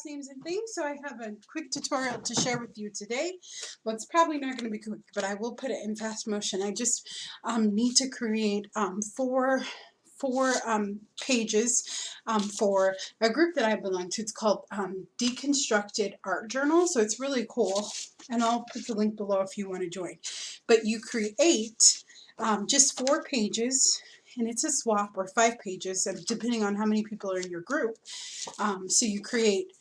last names and things, so I have a quick tutorial to share with you today. Well, it's probably not going to be quick, but I will put it in fast motion. I just need to create four pages for a group that I belong to. It's called Deconstructed Art Journal, so it's really cool, and I'll put the link below if you want to join. But you create just 4 pages, and it's a swap, or 5 pages, depending on how many people are in your group. So you create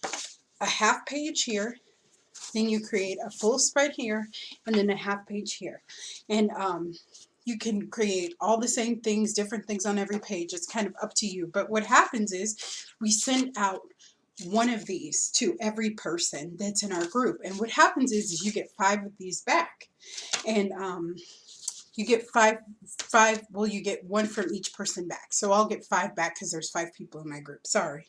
a half page here, then you create a full spread here, and then a half page here. And you can create all the same things, different things on every page. It's kind of up to you. But what happens is we send out one of these to every person that's in our group. And what happens is you get 5 of these back. And you get five, well, you get 1 from each person back. So I'll get 5 back because there's 5 people in my group. Sorry.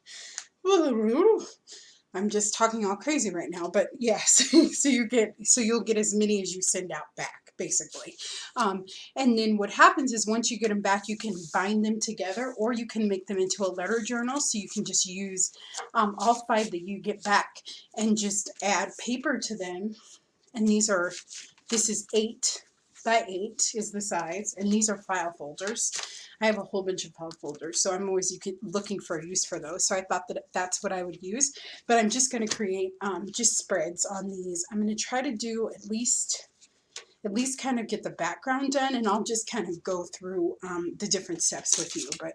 I'm just talking all crazy right now, but yes. So you'll get as many as you send out back, basically. And then what happens is once you get them back, you can bind them together, or you can make them into a letter journal. So you can just use all 5 that you get back and just add paper to them. And this is 8 by 8 is the size, and these are file folders. I have a whole bunch of file folders, so I'm always looking for a use for those. So I thought that that's what I would use, but I'm just going to create just spreads on these. I'm going to try to do at least kind of get the background done, and I'll just kind of go through the different steps with you. But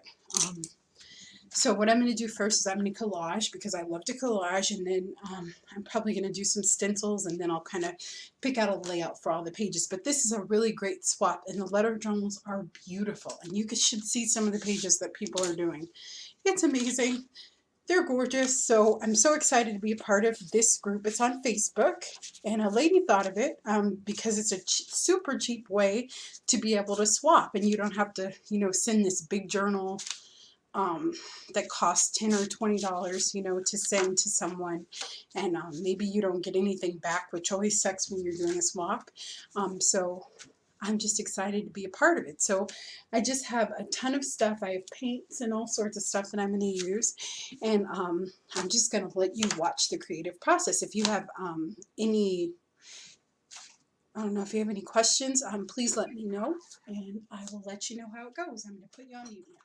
so what I'm going to do first is I'm going to collage, because I love to collage, and then I'm probably going to do some stencils, and then I'll kind of pick out a layout for all the pages. But this is a really great swap, and the letter journals are beautiful, and you should see some of the pages that people are doing. It's amazing. They're gorgeous. So I'm so excited to be a part of this group. It's on Facebook, and a lady thought of it because it's a super cheap way to be able to swap, and you don't have to, send this big journal that costs $10 or $20, to send to someone, and maybe you don't get anything back, which always sucks when you're doing a swap. So I'm just excited to be a part of it. So I just have a ton of stuff. I have paints and all sorts of stuff that I'm going to use, and I'm just going to let you watch the creative process. If you have I don't know if you have any questions, please let me know, and I will let you know how it goes. I'm going to put you on mute now.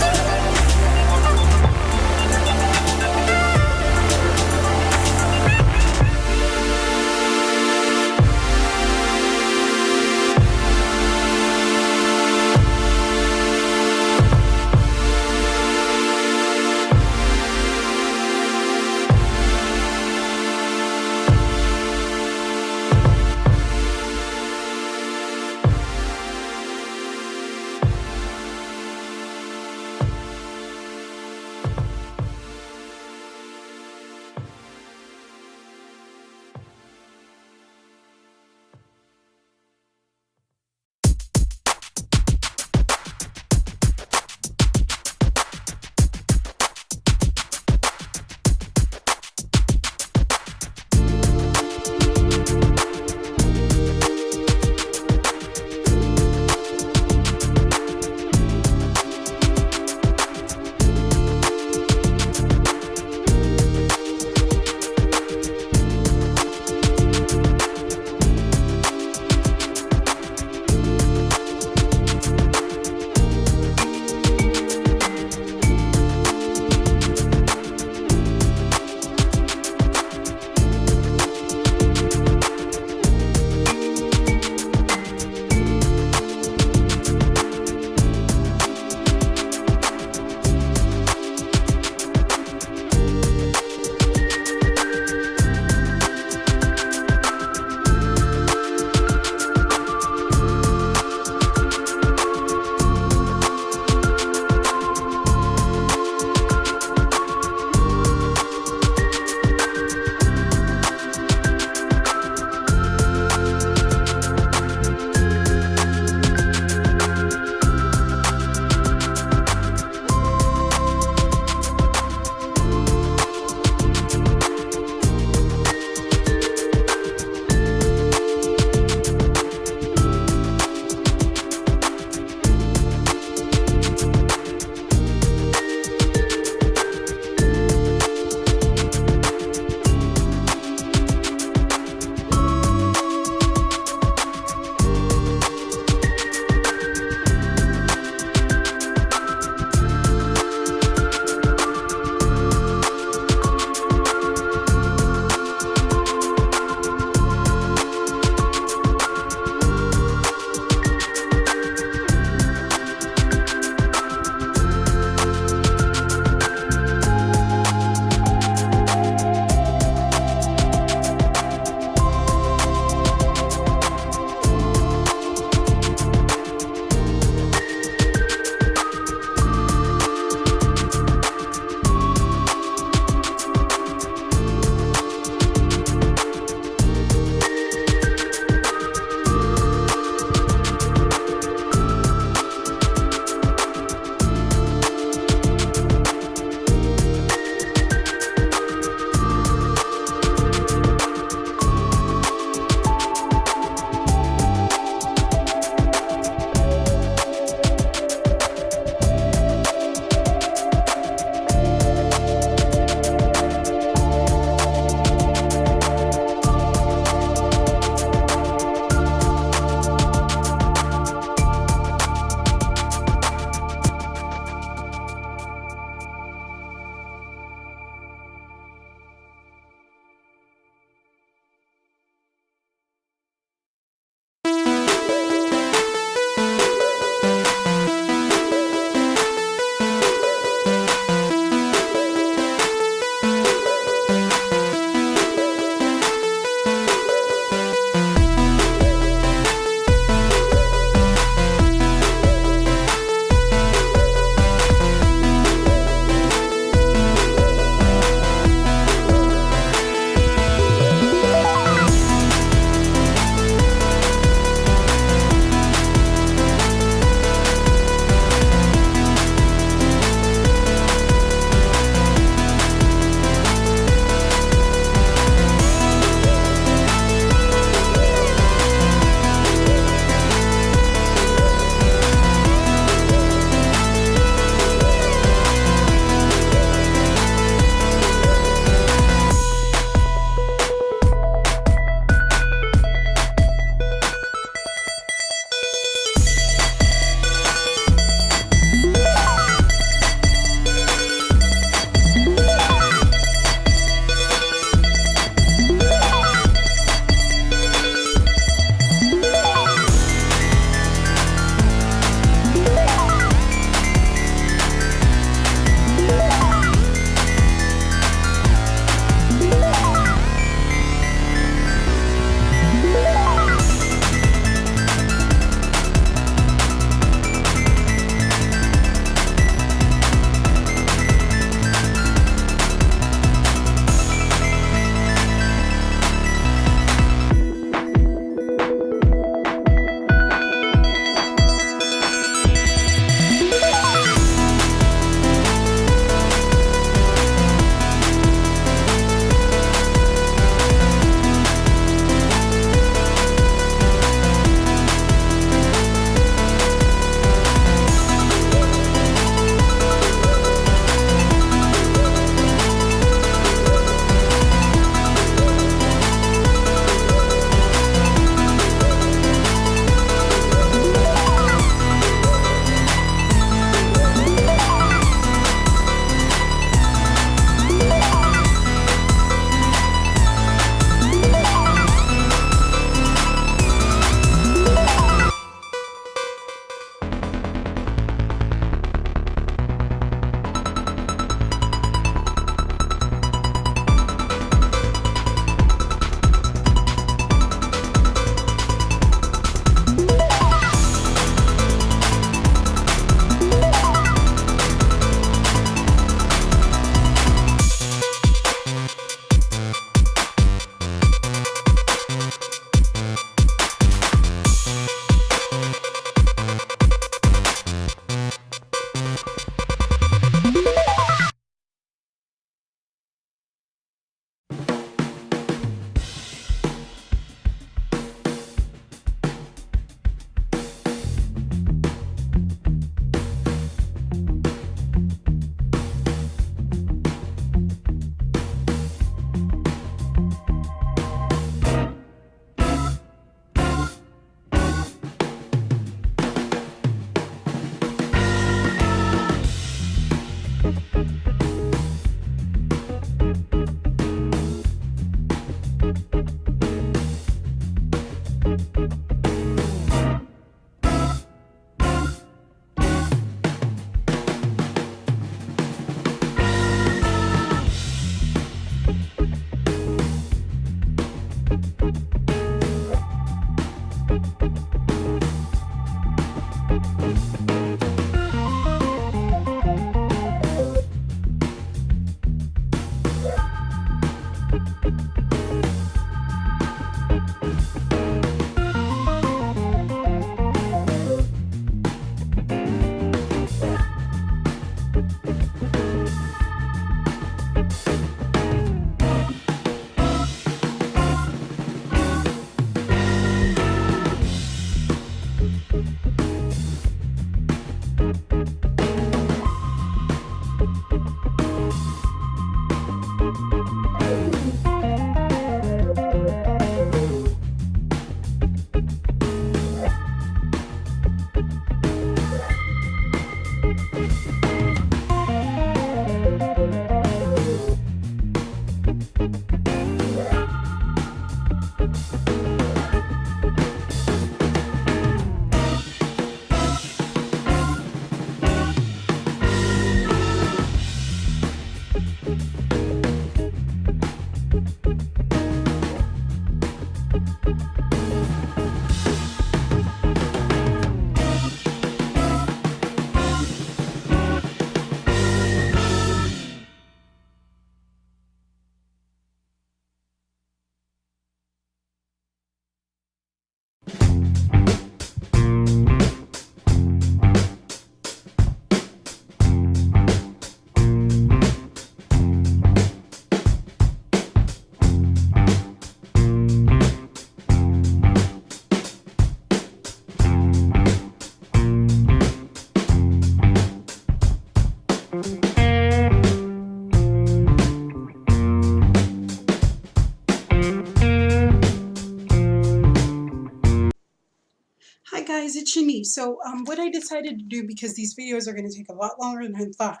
guys, it's Shanice. So what I decided to do, because these videos are going to take a lot longer than I thought,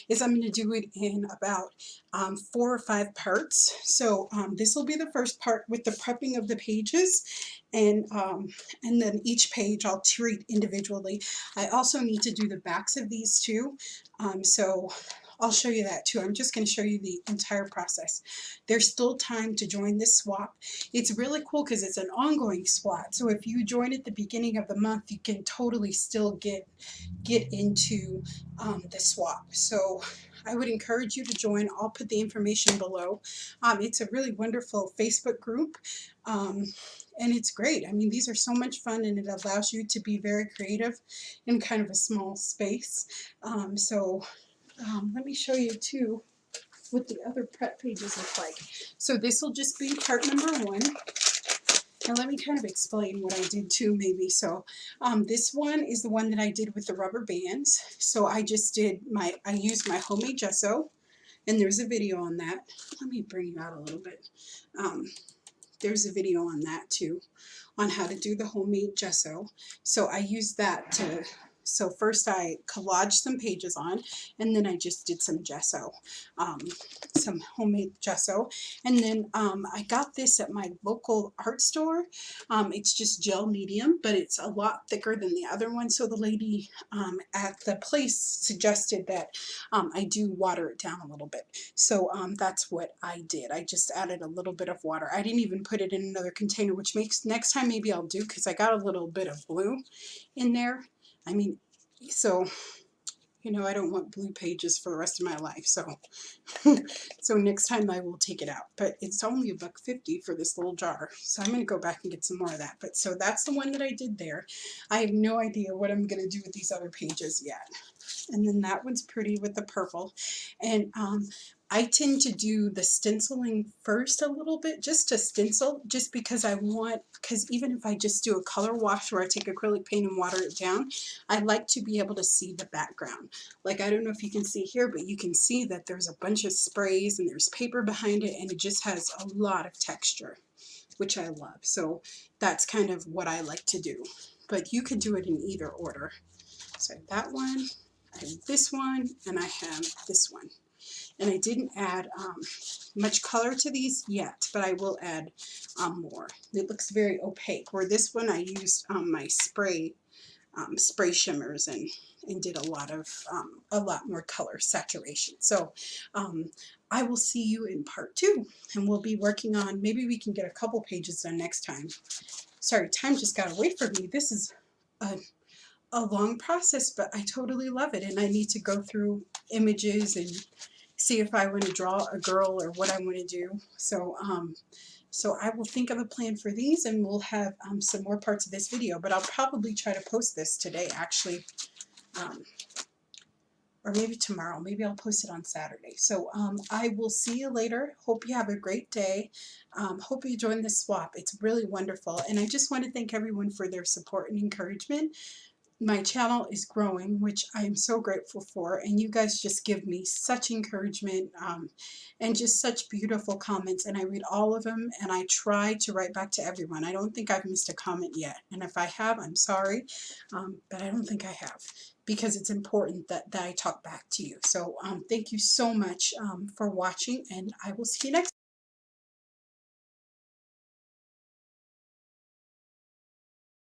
is I'm going to do it in about 4 or 5 parts. So this will be the first part with the prepping of the pages, and then each page I'll treat individually. I also need to do the backs of these too, so I'll show you that too. I'm just going to show you the entire process. There's still time to join this swap. It's really cool because it's an ongoing swap. So if you join at the beginning of the month, you can totally still get into the swap. So I would encourage you to join. I'll put the information below. It's a really wonderful Facebook group. And it's great. I mean, these are so much fun, and it allows you to be very creative in kind of a small space. Let me show you too what the other prep pages look like. So this will just be part number 1. And let me kind of explain what I did too, maybe. So this one is the one that I did with the rubber bands. So I used my homemade gesso, and there's a video on that. Let me bring you out a little bit. There's a video on that too, on how to do the homemade gesso. So I used that to, so first I collaged some pages on, and then I just did some gesso, some homemade gesso. And then I got this at my local art store. It's just gel medium, but it's a lot thicker than the other one. So the lady at the place suggested that I do water it down a little bit. So that's what I did. I just added a little bit of water. I didn't even put it in another container, which makes next time maybe I'll do, because I got a little bit of blue in there. I mean, so, you know, I don't want blue pages for the rest of my life, so so next time I will take it out. But it's only $1.50 for this little jar, so I'm going to go back and get some more of that. But so that's the one that I did there. I have no idea what I'm going to do with these other pages yet. And then that one's pretty with the purple. And I tend to do the stenciling first a little bit, just to stencil, just because because even if I just do a color wash where I take acrylic paint and water it down, I like to be able to see the background. Like, I don't know if you can see here, but you can see that there's a bunch of sprays and there's paper behind it, and it just has a lot of texture, which I love. So that's kind of what I like to do. But you could do it in either order. So I have that one, I have this one, and I have this one. And I didn't add much color to these yet, but I will add more. It looks very opaque, where this one I used my spray shimmers and did a lot more color saturation. So I will see you in part 2, and we'll be working on, maybe we can get a couple pages done next time. Sorry, time just got away from me. This is a long process, but I totally love it, and I need to go through images and see if I want to draw a girl or what I want to do. So so I will think of a plan for these, and we'll have some more parts of this video, but I'll probably try to post this today, actually, or maybe tomorrow. Maybe I'll post it on Saturday. So I will see you later. Hope you have a great day. Hope you join the swap. It's really wonderful, and I just want to thank everyone for their support and encouragement. My channel is growing, which I am so grateful for, and you guys just give me such encouragement and just such beautiful comments, and I read all of them, and I try to write back to everyone. I don't think I've missed a comment yet, and if I have, I'm sorry, but I don't think I have, because it's important that I talk back to you. So thank you so much for watching, and I will see you next time.